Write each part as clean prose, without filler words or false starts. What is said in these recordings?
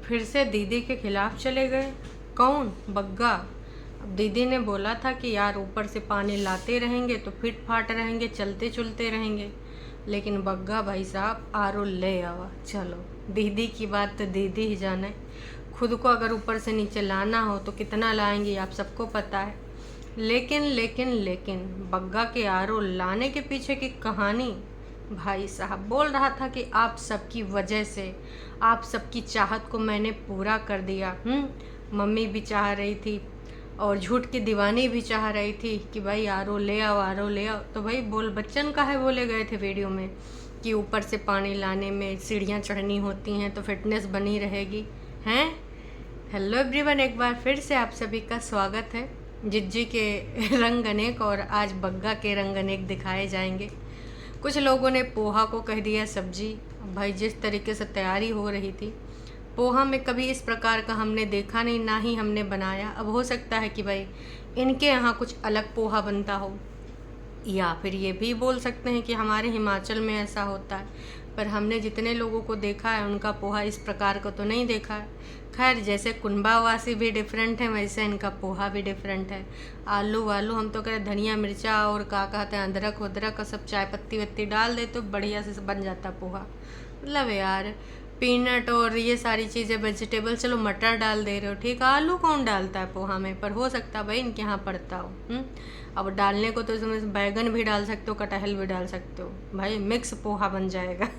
फिर से दीदी के खिलाफ चले गए। कौन? बग्गा। अब दीदी ने बोला था कि यार ऊपर से पानी लाते रहेंगे तो फिट फाट रहेंगे, चलते चलते रहेंगे, लेकिन बग्गा भाई साहब आरो ले आवा। चलो, दीदी की बात तो दीदी ही जाने। खुद को अगर ऊपर से नीचे लाना हो तो कितना लाएंगी आप सबको पता है। लेकिन लेकिन लेकिन बग्गा के आरो लाने के पीछे की कहानी, भाई साहब बोल रहा था कि आप सबकी वजह से, आप सबकी चाहत को मैंने पूरा कर दिया। मम्मी भी चाह रही थी और झूठ की दीवानी भी चाह रही थी कि भाई आरो ले आओ, आरो ले आओ। तो भाई बोल बच्चन काहे बोले गए थे वीडियो में कि ऊपर से पानी लाने में सीढ़ियाँ चढ़नी होती हैं तो फिटनेस बनी रहेगी हैं। हेलो एवरीवन, एक बार फिर से आप सभी का स्वागत है। जिज्जी के रंग अनेक और आज बग्गा के रंग अनेक दिखाए जाएंगे। कुछ लोगों ने पोहा को कह दिया सब्जी। भाई जिस तरीके से तैयारी हो रही थी, पोहा में कभी इस प्रकार का हमने देखा नहीं, ना ही हमने बनाया। अब हो सकता है कि भाई इनके यहाँ कुछ अलग पोहा बनता हो, या फिर ये भी बोल सकते हैं कि हमारे हिमाचल में ऐसा होता है। पर हमने जितने लोगों को देखा है उनका पोहा इस प्रकार का तो नहीं देखा है। खैर, जैसे कुंभावासी भी डिफरेंट है वैसे इनका पोहा भी डिफरेंट है। आलू वालू हम तो कह रहे धनिया मिर्चा और क्या कहते हैं अदरक वदरक का सब चाय पत्ती वत्ती डाल दे तो बढ़िया से बन जाता पोहा। मतलब यार पीनट और ये सारी चीज़ें वेजिटेबल, चलो मटर डाल दे रहे हो ठीक, आलू कौन डालता है पोहा में, पर हो सकता है भाई इनके यहाँ पड़ता हो। अब डालने को तो इसमें बैगन भी डाल सकते हो, कटहल भी डाल सकते हो, भाई मिक्स पोहा बन जाएगा।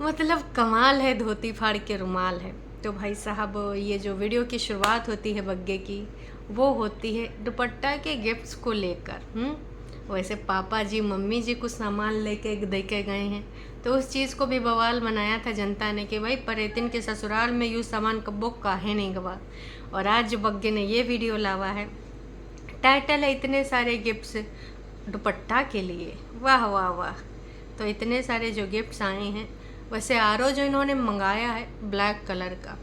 मतलब कमाल है, धोती फाड़ के रुमाल है। तो भाई साहब ये जो वीडियो की शुरुआत होती है बग्गे की, वो होती है दुपट्टा के गिफ्ट्स को लेकर। वैसे पापा जी मम्मी जी कुछ सामान लेके दे के गए हैं, तो उस चीज़ को भी बवाल बनाया था जनता ने कि भाई परेतिन के ससुराल में यूँ सामान कब्बो काहे नहीं गवा। और आज जो बग्गे ने ये वीडियो लावा है, टाइटल है इतने सारे गिफ्ट्स दुपट्टा के लिए। वाह वाह वाह। तो इतने सारे जो गिफ्ट्स आए हैं, वैसे आरो जो इन्होंने मंगाया है ब्लैक कलर का,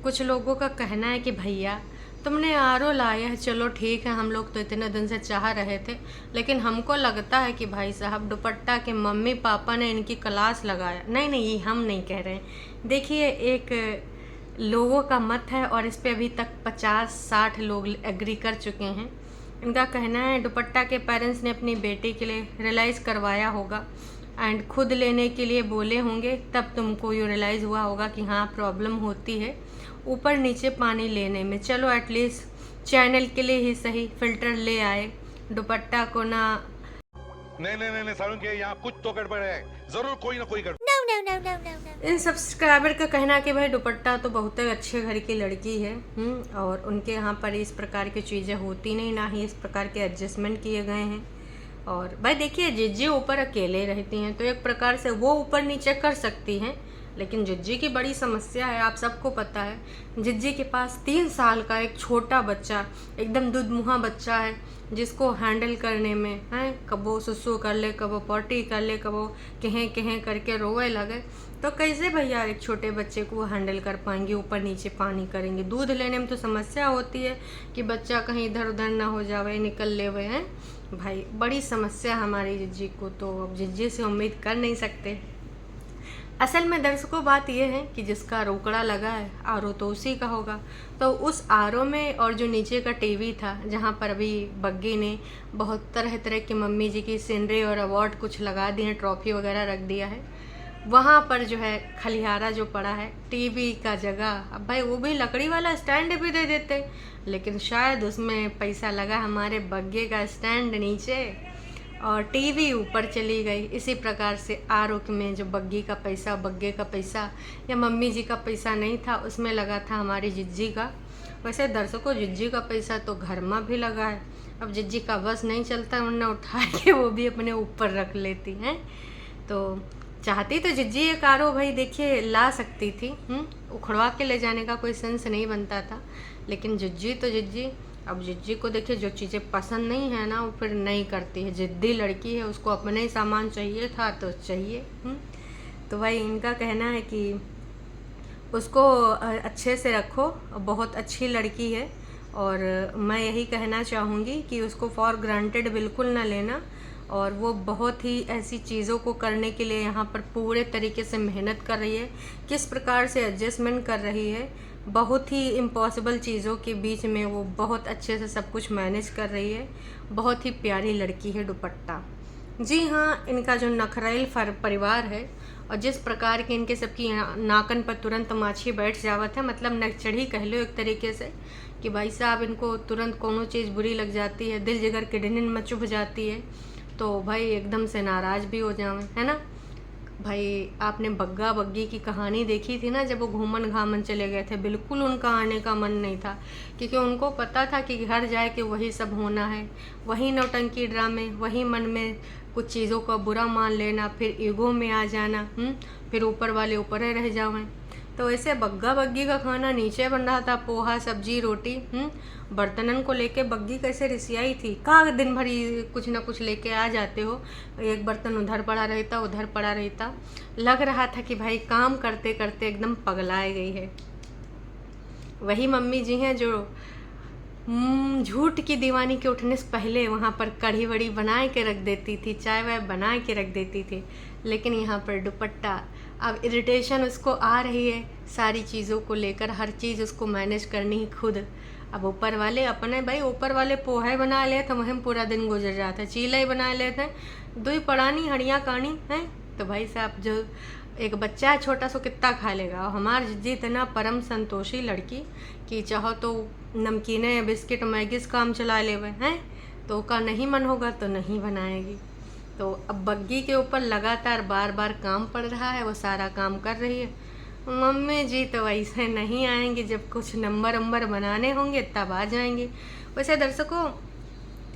कुछ लोगों का कहना है कि भैया तुमने आरो लाया है, चलो ठीक है, हम लोग तो इतने दिन से चाह रहे थे, लेकिन हमको लगता है कि भाई साहब दुपट्टा के मम्मी पापा ने इनकी क्लास लगाया। नहीं नहीं, ये हम नहीं कह रहे हैं। देखिए, एक लोगों का मत है और इस पे अभी तक 50-60 लोग एग्री कर चुके हैं। इनका कहना है दुपट्टा के पेरेंट्स ने अपनी बेटी के लिए रियलाइज़ करवाया होगा एंड खुद लेने के लिए बोले होंगे, तब तुमको ये रियलाइज़ हुआ होगा कि हाँ प्रॉब्लम होती है ऊपर नीचे पानी लेने में। चलो एटलीस्ट चैनल के लिए ही सही फिल्टर ले आए, दुपट्टा को ना। नहीं सारुण के यहाँ कुछ तो गड़बड़ है, जरूर कोई ना कोई गड़बड़। इन सब्सक्राइबर का कहना है कि भाई दुपट्टा तो बहुत अच्छे घर की लड़की है, और उनके यहाँ पर इस प्रकार की चीज़ें होती नहीं, ना ही इस प्रकार के एडजस्टमेंट किए गए हैं। और भाई देखिए, जिज्जी ऊपर अकेले रहती हैं तो एक प्रकार से वो ऊपर नीचे कर सकती हैं, लेकिन जिज्जी की बड़ी समस्या है, आप सबको पता है। जिज्जी के पास 3 साल का एक छोटा बच्चा, एकदम दूधमुहा बच्चा है, जिसको हैंडल करने में है, कबो सुसु कर ले, कबो पॉटी कर ले, कबो कहें कहें करके रोए लगे, तो कैसे भैया एक छोटे बच्चे को वो हैंडल कर पाएंगे, ऊपर नीचे पानी करेंगे। दूध लेने में तो समस्या होती है कि बच्चा कहीं इधर उधर ना हो जावे, निकल ले हुए हैं। भाई बड़ी समस्या हमारी जिज्जी को, तो अब जिज्जी से उम्मीद कर नहीं सकते। असल में दर्शकों बात यह है कि जिसका रोकड़ा लगा है आरो तो उसी का होगा। तो उस आरो में और जो नीचे का टीवी था, जहाँ पर अभी बग्गी ने बहुत तरह तरह की मम्मी जी की सीनरी और अवार्ड कुछ लगा दिए हैं, ट्रॉफी वगैरह रख दिया है, वहाँ पर जो है खलिहारा जो पड़ा है टीवी का जगह, अब भाई वो भी लकड़ी वाला स्टैंड भी दे देते, लेकिन शायद उसमें पैसा लगा हमारे बग्गे का स्टैंड नीचे और टीवी ऊपर चली गई। इसी प्रकार से आरोक में जो बग्गी का पैसा, बग्गे का पैसा या मम्मी जी का पैसा नहीं था, उसमें लगा था हमारी जिज्जी का। वैसे दर्शकों जिज्जी का पैसा तो घर में भी लगा है, अब जिज्जी का बस नहीं चलता, उन्हें उठा के वो भी अपने ऊपर रख लेती हैं। तो चाहती तो जिज्जी एक आरो भाई देखिए ला सकती थी, उखड़वा के ले जाने का कोई सेंस नहीं बनता था, लेकिन जिज्जी तो जिज्जी, अब जिज्जी को देखिए जो चीज़ें पसंद नहीं है ना वो फिर नहीं करती है, जिद्दी लड़की है, उसको अपने ही सामान चाहिए था तो चाहिए। तो भाई इनका कहना है कि उसको अच्छे से रखो, बहुत अच्छी लड़की है, और मैं यही कहना चाहूँगी कि उसको फॉर ग्रांटेड बिल्कुल ना लेना, और वो बहुत ही ऐसी चीज़ों को करने के लिए यहाँ पर पूरे तरीके से मेहनत कर रही है, किस प्रकार से एडजस्टमेंट कर रही है, बहुत ही इम्पॉसिबल चीज़ों के बीच में वो बहुत अच्छे से सब कुछ मैनेज कर रही है। बहुत ही प्यारी लड़की है दुपट्टा। जी हाँ, इनका जो नखरेल परिवार है और जिस प्रकार के इनके सबकी नाकन पर तुरंत माछी बैठ जावत है, मतलब नकचढ़ी कह लो एक तरीके से, कि भाई साहब इनको तुरंत कोनो चीज़ बुरी लग जाती है, दिल जिगर किडनी में चुभ जाती है तो भाई एकदम से नाराज़ भी हो जावे, है ना। भाई आपने बग्गा बग्गी की कहानी देखी थी ना, जब वो घूमन घामन चले गए थे, बिल्कुल उनका आने का मन नहीं था, क्योंकि उनको पता था कि घर जाए कि वही सब होना है, वही नौटंकी ड्रामे, वही मन में कुछ चीज़ों का बुरा मान लेना, फिर ईगो में आ जाना, फिर ऊपर वाले ऊपर ही रह जावें। तो ऐसे बग्गा बग्गी का खाना नीचे बन रहा था, पोहा सब्जी रोटी, बर्तनन को लेके बग्गी कैसे रिसियाई थी, कहाँ दिन भर कुछ ना कुछ लेके आ जाते हो, एक बर्तन उधर पड़ा रहता उधर पड़ा रहता, लग रहा था कि भाई काम करते करते एकदम पगलाए गई है। वही मम्मी जी हैं जो झूठ की दीवानी के उठने से पहले वहाँ पर कढ़ी वड़ी बना के रख देती थी, चाय वाय बना के रख देती थी, लेकिन यहाँ पर दुपट्टा, अब इरिटेशन उसको आ रही है सारी चीज़ों को लेकर, हर चीज़ उसको मैनेज करनी है खुद। अब ऊपर वाले अपने भाई ऊपर वाले पोहे बना ले तो वहीं पूरा दिन गुजर जाता है, चीला ही बना लेते हैं, दुई पड़ानी हड़ियाँ कहानी है, तो भाई साहब जो एक बच्चा है छोटा सा कितना खा लेगा। और हमार जिद्दी इतना परम संतोषी लड़की कि चाहो तो नमकीने बिस्किट मैगीज काम चला लेवे हैं, तो का नहीं मन होगा तो नहीं बनाएगी। तो अब बग्गी के ऊपर लगातार बार बार काम पड़ रहा है, वो सारा काम कर रही है। मम्मी जी तो वैसे नहीं आएंगे, जब कुछ नंबर बनाने होंगे तब आ जाएंगे। वैसे दर्शकों,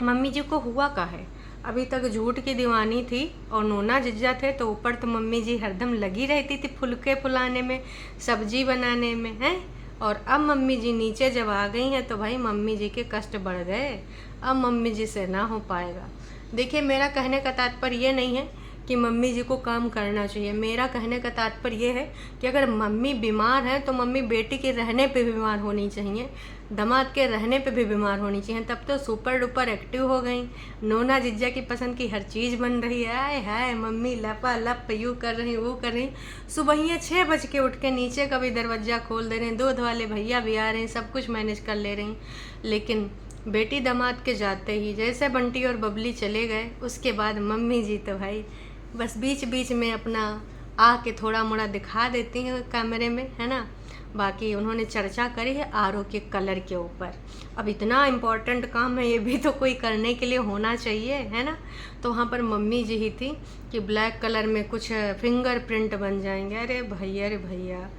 मम्मी जी को हुआ का है, अभी तक झूठ की दीवानी थी और नोना जिज्जा थे, तो ऊपर तो मम्मी जी हरदम लगी रहती थी फुलके फुलाने में, सब्जी बनाने में, हैं। और अब मम्मी जी नीचे जब आ गई हैं तो भाई मम्मी जी के कष्ट बढ़ गए, अब मम्मी जी से ना हो पाएगा। देखिए, मेरा कहने का तात्पर्य ये नहीं है कि मम्मी जी को काम करना चाहिए, मेरा कहने का तात्पर्य ये है कि अगर मम्मी बीमार है तो मम्मी बेटी के रहने पे भी बीमार होनी चाहिए, दामाद के रहने पे भी बीमार होनी चाहिए, तब तो सुपर डुपर एक्टिव हो गई। नोना जिज्जा की पसंद की हर चीज़ बन रही है, आए हाय मम्मी लपा लप यूँ कर रही वो कर रही, सुबह 6 बज के उठ के नीचे का भी दरवाज़ा खोल दे रहे हैं, दूध वाले भैया भी आ रहे हैं, सब कुछ मैनेज कर ले रही। लेकिन बेटी दामाद के जाते ही जैसे बंटी और बबली चले गए, उसके बाद मम्मी जी तो भाई बस बीच बीच में अपना आके थोड़ा मोड़ा दिखा देती हैं कैमरे में, है ना। बाकी उन्होंने चर्चा करी है आरओ के कलर के ऊपर। अब इतना इम्पोर्टेंट काम है, ये भी तो कोई करने के लिए होना चाहिए, है ना। तो वहाँ पर मम्मी जी ही थी कि ब्लैक कलर में कुछ फिंगरप्रिंट बन जाएंगे। अरे भैया,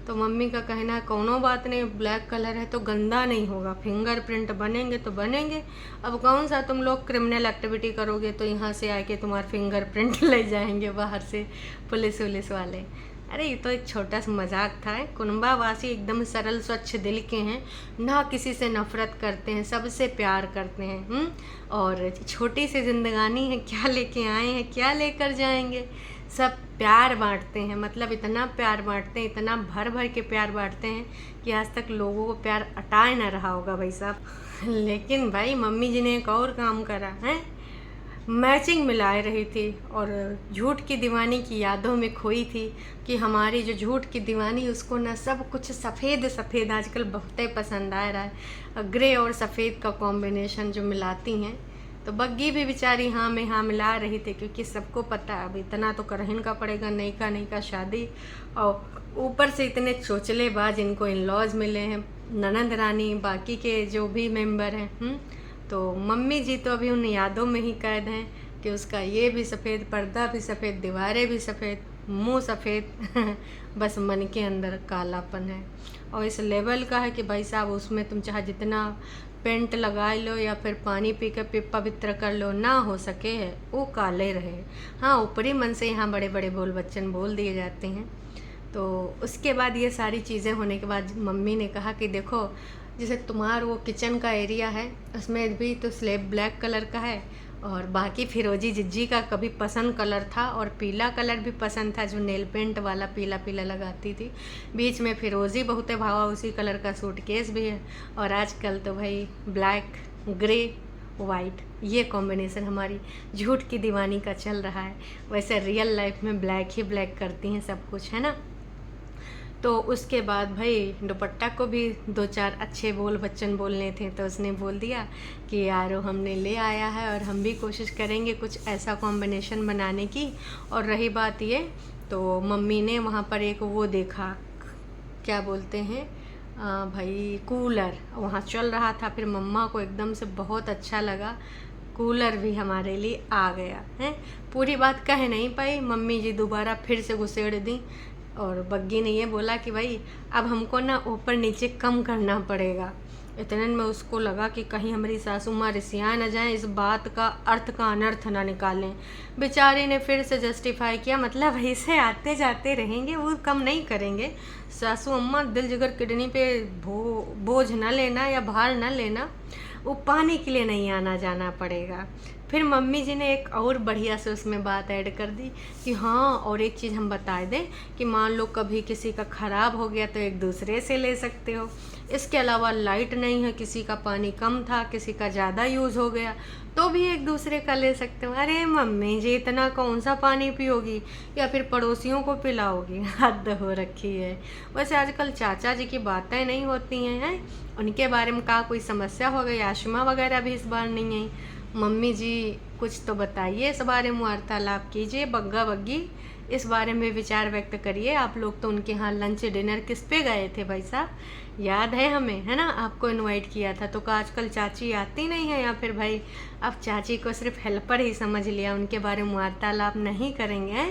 तो मम्मी का कहना है कोनो बात नहीं, ब्लैक कलर है तो गंदा नहीं होगा, फिंगरप्रिंट बनेंगे तो बनेंगे। अब कौन सा तुम लोग क्रिमिनल एक्टिविटी करोगे तो यहाँ से आके तुम्हारा फिंगरप्रिंट ले जाएंगे बाहर से पुलिस वाले। अरे ये तो एक छोटा सा मजाक था। कुनबावासी एकदम सरल स्वच्छ दिल के हैं, ना किसी से नफरत करते हैं, सबसे प्यार करते हैं। और छोटी सी जिंदगानी है, क्या लेके आए हैं क्या लेकर जाएंगे, सब प्यार बांटते हैं। मतलब इतना प्यार बांटते हैं, इतना भर भर के प्यार बांटते हैं कि आज तक लोगों को प्यार अटाए ना रहा होगा भाई साहब। लेकिन भाई मम्मी जी ने एक और काम करा है, मैचिंग मिलाए रही थी और झूठ की दीवानी की यादों में खोई थी कि हमारी जो झूठ की दीवानी उसको ना सब कुछ सफ़ेद आजकल बहुत ही पसंद आ रहा है, ग्रे और सफ़ेद का कॉम्बिनेशन जो मिलाती हैं। तो बग्गी भी बेचारी हाँ में हाँ मिला रही थी, क्योंकि सबको पता है अब इतना तो करहिन का पड़ेगा, नई का शादी, और ऊपर से इतने चोचलेबाज इनको इन लॉज मिले हैं, ननंद रानी बाकी के जो भी मेंबर हैं। तो मम्मी जी तो अभी उन यादों में ही कैद हैं कि उसका ये भी सफ़ेद, पर्दा भी सफ़ेद, दीवारें भी सफ़ेद, मुंह सफ़ेद बस मन के अंदर कालापन है। और इस लेवल का है कि भाई साहब उसमें तुम चाहे जितना पेंट लगा लो या फिर पानी पी कर पवित्र कर लो, ना हो सके है वो काले रहे। हाँ, ऊपरी मन से यहाँ बड़े बड़े बोल बच्चन बोल दिए जाते हैं। तो उसके बाद ये सारी चीज़ें होने के बाद मम्मी ने कहा कि देखो, जैसे तुम्हारा वो किचन का एरिया है उसमें भी तो स्लेब ब्लैक कलर का है, और बाकी फिरोजी जिज्जी का कभी पसंद कलर था, और पीला कलर भी पसंद था, जो नेल पेंट वाला पीला पीला लगाती थी, बीच में फिरोजी बहुत भावा, उसी कलर का सूटकेस भी है। और आजकल तो भाई ब्लैक, ग्रे वाइट, ये कॉम्बिनेशन हमारी झूठ की दीवानी का चल रहा है। वैसे रियल लाइफ में ब्लैक ही ब्लैक करती हैं सब कुछ, है ना। तो उसके बाद भाई दुपट्टा को भी 2-4 अच्छे बोल बच्चन बोलने थे, तो उसने बोल दिया कि यार हमने ले आया है और हम भी कोशिश करेंगे कुछ ऐसा कॉम्बिनेशन बनाने की। और रही बात ये, तो मम्मी ने वहाँ पर एक वो देखा, क्या बोलते हैं भाई, कूलर वहाँ चल रहा था। फिर मम्मा को एकदम से बहुत अच्छा लगा, कूलर भी हमारे लिए आ गया है। पूरी बात कह नहीं पाई, मम्मी जी दोबारा फिर से घुसेड़ दी। और बग्गी ने ये बोला कि भाई अब हमको ना ऊपर नीचे कम करना पड़ेगा। इतने में उसको लगा कि कहीं हमारी सासू माँ रिसिया न जाएं, इस बात का अर्थ का अनर्थ ना निकालें। बेचारी ने फिर से जस्टिफाई किया, मतलब ऐसे आते जाते रहेंगे, वो कम नहीं करेंगे। सासू अम्मा दिल जिगर किडनी पे बोझ न लेना या भार न लेना, वो पानी के लिए नहीं आना जाना पड़ेगा। फिर मम्मी जी ने एक और बढ़िया से उसमें बात ऐड कर दी कि हाँ, और एक चीज़ हम बता दें कि मान लो कभी किसी का ख़राब हो गया तो एक दूसरे से ले सकते हो। इसके अलावा लाइट नहीं है, किसी का पानी कम था, किसी का ज़्यादा यूज़ हो गया, तो भी एक दूसरे का ले सकते हो। अरे मम्मी जी, इतना कौन सा पानी पियोगी या फिर पड़ोसियों को पिलाओगी? हद हो रखी है। वैसे आजकल चाचा जी की बातें नहीं होती हैं, उनके बारे में का कोई समस्या हो गई? आशिमा वगैरह भी इस बार नहीं आई। मम्मी जी कुछ तो बताइए, इस बारे में वार्तालाप कीजिए। बग्गा बग्गी, इस बारे में विचार व्यक्त करिए। आप लोग तो उनके यहाँ लंच डिनर किस पे गए थे भाई साहब? याद है हमें, है ना, आपको इनवाइट किया था। तो आजकल चाची आती नहीं है, या फिर भाई अब चाची को सिर्फ हेल्पर ही समझ लिया, उनके बारे में वार्तालाप नहीं करेंगे?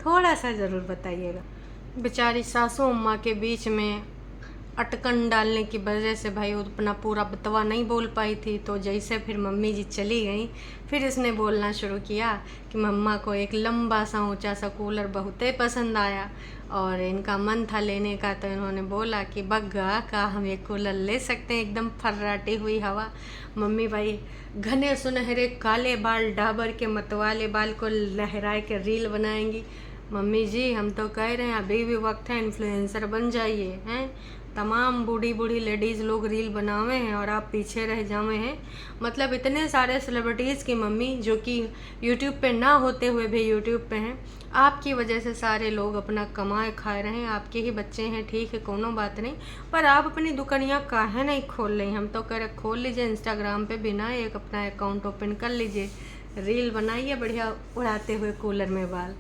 थोड़ा सा ज़रूर बताइएगा। बेचारी सासू अम्मा के बीच में अटकन डालने की वजह से भाई वो अपना पूरा बतवा नहीं बोल पाई थी। तो जैसे फिर मम्मी जी चली गई, फिर इसने बोलना शुरू किया कि मम्मा को एक लंबा सा ऊंचा सा कूलर बहुत ही पसंद आया और इनका मन था लेने का। तो इन्होंने बोला कि बग्गा का हम ये कूलर ले सकते हैं, एकदम फर्राटी हुई हवा। मम्मी भाई घने सुनहरे काले बाल, डाबर के मतवाले बाल को लहरा के रील बनाएंगी। मम्मी जी हम तो कह रहे हैं अभी भी वक्त है, इन्फ्लुएंसर बन जाइए। हैं, तमाम बूढ़ी बूढ़ी लेडीज़ लोग रील बनावे हैं और आप पीछे रह जावे हैं। मतलब इतने सारे सेलिब्रिटीज़ की मम्मी जो कि यूट्यूब पे ना होते हुए भी यूट्यूब पे हैं, आपकी वजह से सारे लोग अपना कमाए खाए रहे हैं। आपके ही बच्चे हैं, ठीक है, कोनो बात नहीं, पर आप अपनी दुकानियाँ काहे नहीं खोल रही? हम तो कह रहे खोल लीजिए, इंस्टाग्राम पे बिना एक अपना अकाउंट ओपन कर लीजिए, रील बनाइए बढ़िया उड़ाते हुए कूलर में बाल।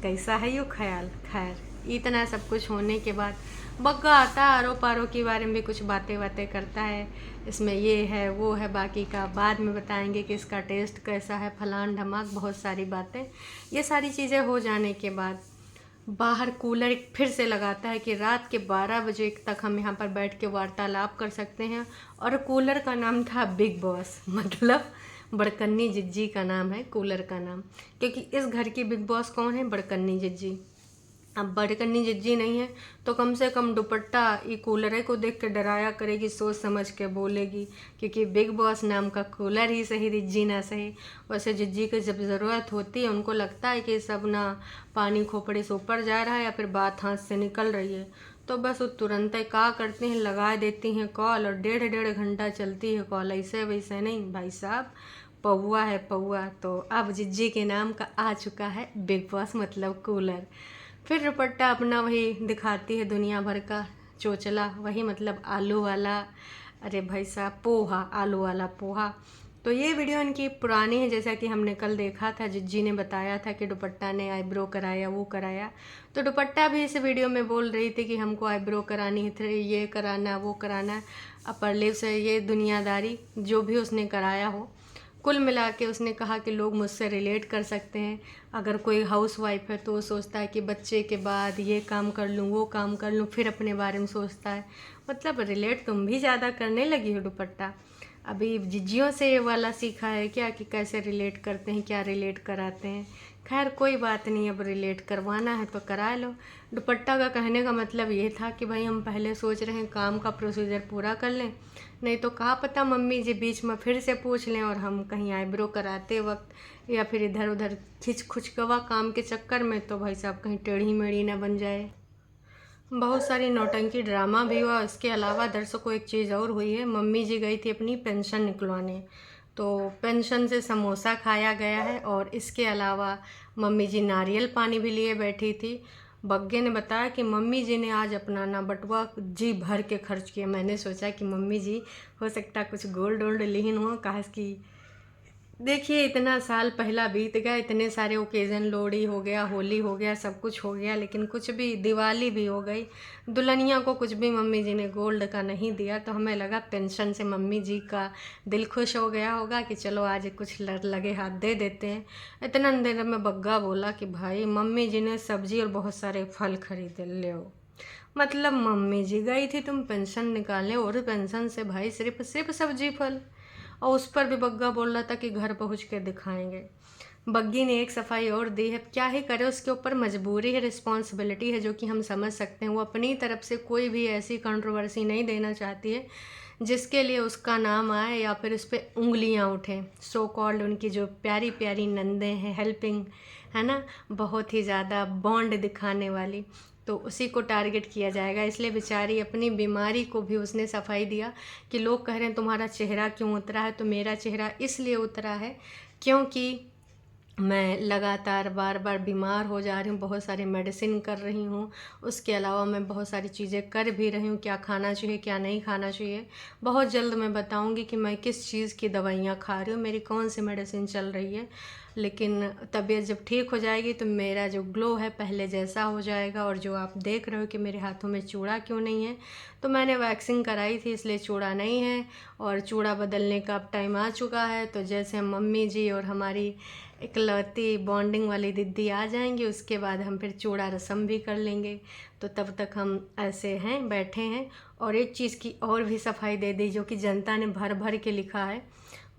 कैसा है यो ख्याल? खैर, इतना सब कुछ होने के बाद बग्गा आता आरो पारो के बारे में भी कुछ बातें करता है, इसमें ये है वो है, बाकी का बाद में बताएंगे कि इसका टेस्ट कैसा है, फलान ढमाक, बहुत सारी बातें। ये सारी चीज़ें हो जाने के बाद बाहर कूलर फिर से लगाता है कि रात के 12 बजे तक हम यहाँ पर बैठ के वार्तालाप कर सकते हैं। और कूलर का नाम था बिग बॉस, मतलब बड़कन्नी जिज्जी का नाम है कूलर का नाम, क्योंकि इस घर की बिग बॉस कौन है? बड़कन्नी जिज्जी। अब बड़कन्नी जिज्जी नहीं है तो कम से कम दुपट्टा ये कूलर को देख के डराया करेगी, सोच समझ के बोलेगी, क्योंकि बिग बॉस नाम का कूलर ही सही, जिज्जी ना सही। वैसे जिज्जी की जब ज़रूरत होती है, उनको लगता है कि सब ना पानी खोपड़े से ऊपर जा रहा है या फिर बात हाथ से निकल रही है, तो बस वो तुरंत क्या करती हैं, लगा देती हैं कॉल और डेढ़ घंटा चलती है कॉल। ऐसे वैसे नहीं भाई साहब, पौआ है पौआ। तो अब जिज्जी के नाम का आ चुका है बिग बॉस, मतलब कूलर। फिर दुपट्टा अपना वही दिखाती है दुनिया भर का चोचला, वही मतलब आलू वाला, अरे भाई साहब पोहा, आलू वाला पोहा। तो ये वीडियो इनकी पुरानी है, जैसा कि हमने कल देखा था, जिज्जी ने बताया था कि दुपट्टा ने आईब्रो कराया, वो कराया। तो दुपट्टा भी इस वीडियो में बोल रही थी कि हमको आईब्रो करानी है, ये कराना वो कराना, अपर लिप्स से ये दुनियादारी जो भी उसने कराया हो। कुल मिला के उसने कहा कि लोग मुझसे रिलेट कर सकते हैं। अगर कोई हाउस वाइफ है तो वो सोचता है कि बच्चे के बाद ये काम कर लूँ वो काम कर लूँ, फिर अपने बारे में सोचता है। मतलब रिलेट तुम भी ज़्यादा करने लगी हो दुपट्टा। अभी जिज्जियों से ये वाला सीखा है क्या कि कैसे रिलेट करते हैं, क्या रिलेट कराते हैं? खैर कोई बात नहीं, अब रिलेट करवाना है तो करा लो। दुपट्टा का कहने का मतलब ये था कि भाई हम पहले सोच रहे हैं काम का प्रोसीजर पूरा कर लें, नहीं तो कहाँ पता मम्मी जी बीच में फिर से पूछ लें और हम कहीं आईब्रो कराते वक्त या फिर इधर उधर खिंच खुचकवा काम के चक्कर में तो भाई साहब कहीं टेढ़ी मेढ़ी ना बन जाए। बहुत सारी नौटंकी ड्रामा भी हुआ। इसके अलावा दर्शकों को एक चीज़ और हुई है, मम्मी जी गई थी अपनी पेंशन निकलवाने। तो पेंशन से समोसा खाया गया है और इसके अलावा मम्मी जी नारियल पानी भी लिए बैठी थी। बग्गे ने बताया कि मम्मी जी ने आज अपना ना बटुआ जी भर के खर्च किया। मैंने सोचा कि मम्मी जी हो सकता कुछ गोल्ड वोल्ड लीन हो, कहा कि देखिए इतना साल पहला बीत गया, इतने सारे ओकेज़न, लोहड़ी हो गया, होली हो गया, सब कुछ हो गया, लेकिन कुछ भी, दिवाली भी हो गई, दुल्हनिया को कुछ भी मम्मी जी ने गोल्ड का नहीं दिया। तो हमें लगा पेंशन से मम्मी जी का दिल खुश हो गया होगा कि चलो आज कुछ लगे हाथ दे देते हैं। इतना देर में बग्गा बोला कि भाई मम्मी जी ने सब्जी और बहुत सारे फल खरीद ले हो। मतलब मम्मी जी गई थी तुम पेंशन निकालने और पेंशन से भाई सिर्फ सब्जी फल, और उस पर भी बग्गा बोल रहा था कि घर पहुंच के दिखाएंगे। बग्गी ने एक सफाई और दी है, क्या ही करे, उसके ऊपर मजबूरी है, रिस्पॉन्सिबिलिटी है, जो कि हम समझ सकते हैं। वो अपनी तरफ से कोई भी ऐसी कंट्रोवर्सी नहीं देना चाहती है जिसके लिए उसका नाम आए या फिर उस पर उंगलियां उठें। सो कॉल्ड उनकी जो प्यारी प्यारी नंदे हैं, हेल्पिंग है ना, बहुत ही ज़्यादा बॉन्ड दिखाने वाली, तो उसी को टारगेट किया जाएगा। इसलिए बेचारी अपनी बीमारी को भी उसने सफाई दिया कि लोग कह रहे हैं तुम्हारा चेहरा क्यों उतरा है, तो मेरा चेहरा इसलिए उतरा है क्योंकि मैं लगातार बार बार बीमार हो जा रही हूँ, बहुत सारी मेडिसिन कर रही हूँ, उसके अलावा मैं बहुत सारी चीज़ें कर भी रही हूँ, क्या खाना चाहिए क्या नहीं खाना चाहिए। बहुत जल्द मैं बताऊँगी कि मैं किस चीज़ की दवाइयाँ खा रही हूँ, मेरी कौन सी मेडिसिन चल रही है। लेकिन तबीयत जब ठीक हो जाएगी तो मेरा जो ग्लो है पहले जैसा हो जाएगा। और जो आप देख रहे हो कि मेरे हाथों में चूड़ा क्यों नहीं है, तो मैंने वैक्सिंग कराई थी इसलिए चूड़ा नहीं है, और चूड़ा बदलने का अब टाइम आ चुका है। तो जैसे मम्मी जी और हमारी इकलौती बॉन्डिंग वाली दीदी आ जाएंगी उसके बाद हम फिर चूड़ा रस्म भी कर लेंगे। तो तब तक हम ऐसे हैं, बैठे हैं। और एक चीज़ की और भी सफाई दे दी जो कि जनता ने भर भर के लिखा है।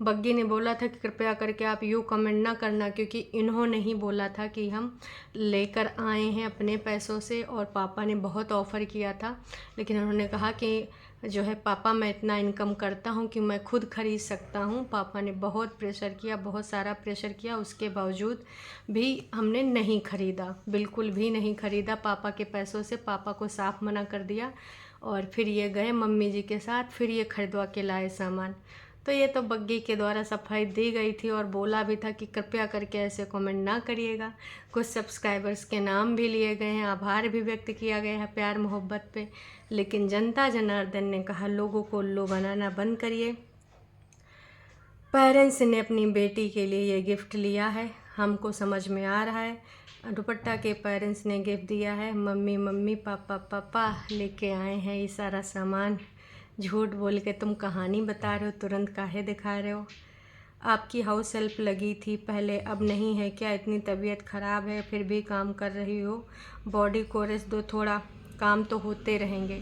बग्गी ने बोला था कि कृपया करके आप यूँ कमेंट ना करना, क्योंकि इन्होंने ही बोला था कि हम लेकर आए हैं अपने पैसों से, और पापा ने बहुत ऑफ़र किया था, लेकिन उन्होंने कहा कि जो है पापा मैं इतना इनकम करता हूँ कि मैं खुद खरीद सकता हूँ। पापा ने बहुत प्रेशर किया, बहुत सारा प्रेशर किया, उसके बावजूद भी हमने नहीं ख़रीदा, बिल्कुल भी नहीं ख़रीदा पापा के पैसों से। पापा को साफ मना कर दिया और फिर ये गए मम्मी जी के साथ, फिर ये खरीदवा के लाए सामान। तो ये तो बग्गी के द्वारा सफाई दी गई थी, और बोला भी था कि कृपया करके ऐसे कमेंट ना करिएगा। कुछ सब्सक्राइबर्स के नाम भी लिए गए हैं, आभार भी व्यक्त किया गया है प्यार मोहब्बत पे, लेकिन जनता जनार्दन ने कहा लोगों को उल्लू बनाना बंद करिए। पेरेंट्स ने अपनी बेटी के लिए ये गिफ्ट लिया है, हमको समझ में आ रहा है। दुपट्टा के पेरेंट्स ने गिफ्ट दिया है, मम्मी मम्मी पापा पापा लेके आए हैं ये सारा सामान। झूठ बोल के तुम कहानी बता रहे हो, तुरंत काहे दिखा रहे हो। आपकी हाउस हेल्प लगी थी पहले, अब नहीं है क्या? इतनी तबीयत ख़राब है फिर भी काम कर रही हो, बॉडी को रेस्ट दो थोड़ा, काम तो होते रहेंगे।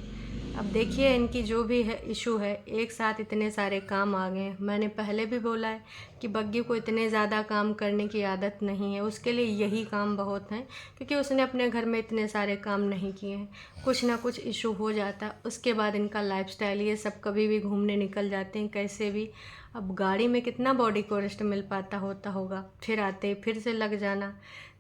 अब देखिए इनकी जो भी है इशू है, एक साथ इतने सारे काम आ गए हैं। मैंने पहले भी बोला है कि बग्गी को इतने ज़्यादा काम करने की आदत नहीं है, उसके लिए यही काम बहुत हैं, क्योंकि उसने अपने घर में इतने सारे काम नहीं किए हैं। कुछ ना कुछ इशू हो जाता, उसके बाद इनका लाइफस्टाइल, ये सब कभी भी घूमने निकल जाते हैं कैसे भी। अब गाड़ी में कितना बॉडी को रेस्ट मिल पाता होगा, फिर आते फिर से लग जाना।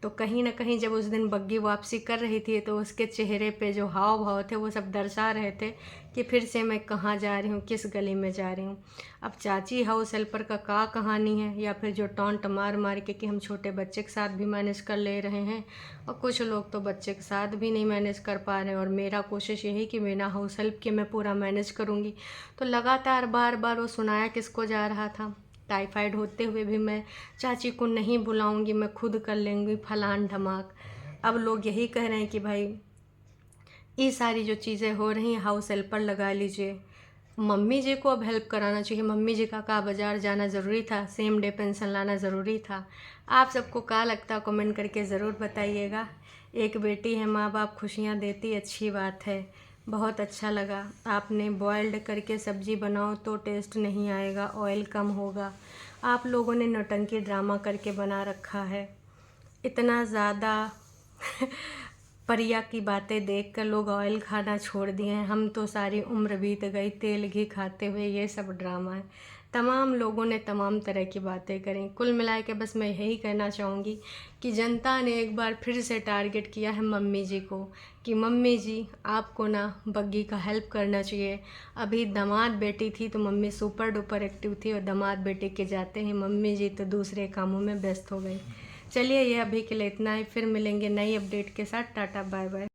तो कहीं ना कहीं जब उस दिन बग्गी वापसी कर रही थी तो उसके चेहरे पे जो हाव भाव थे वो सब दर्शा रहे थे कि फिर से मैं कहाँ जा रही हूँ, किस गली में जा रही हूँ। अब चाची हाउस हेल्पर का कहानी है, या फिर जो टॉन्ट मार मार के कि हम छोटे बच्चे के साथ भी मैनेज कर ले रहे हैं, और कुछ लोग तो बच्चे के साथ भी नहीं मैनेज कर पा रहे हैं। और मेरा कोशिश यही कि बिना हाउस हेल्प के मैं पूरा मैनेज करूँगी। तो लगातार बार बार वो सुनाया किसको जा रहा था। टाइफाइड होते हुए भी मैं चाची को नहीं बुलाऊंगी, मैं खुद कर लेंगी फलान धमाक। अब लोग यही कह रहे हैं कि भाई ये सारी जो चीज़ें हो रही हैं हाउस हेल्पर लगा लीजिए। मम्मी जी को अब हेल्प कराना चाहिए। मम्मी जी का बाज़ार जाना ज़रूरी था, सेम डे पेंशन लाना ज़रूरी था। आप सबको क्या लगता कमेंट करके ज़रूर बताइएगा। एक बेटी है, माँ बाप खुशियाँ देती, अच्छी बात है, बहुत अच्छा लगा। आपने बॉइल्ड करके सब्ज़ी बनाओ तो टेस्ट नहीं आएगा, ऑयल कम होगा। आप लोगों ने नौटंकी ड्रामा करके बना रखा है। इतना ज़्यादा परिया की बातें देखकर लोग ऑयल खाना छोड़ दिए हैं। हम तो सारी उम्र बीत गई तेल घी खाते हुए, ये सब ड्रामा है। तमाम लोगों ने तमाम तरह की बातें करें। कुल मिला के बस मैं यही कहना चाहूँगी कि जनता ने एक बार फिर से टारगेट किया है मम्मी जी को कि मम्मी जी आपको ना बग्गी का हेल्प करना चाहिए। अभी दामाद बेटी थी तो मम्मी सुपर डुपर एक्टिव थी, और दामाद बेटी के जाते ही मम्मी जी तो दूसरे कामों में व्यस्त हो गई। चलिए ये अभी के लिए इतना ही, फिर मिलेंगे नई अपडेट के साथ। Tata bye bye.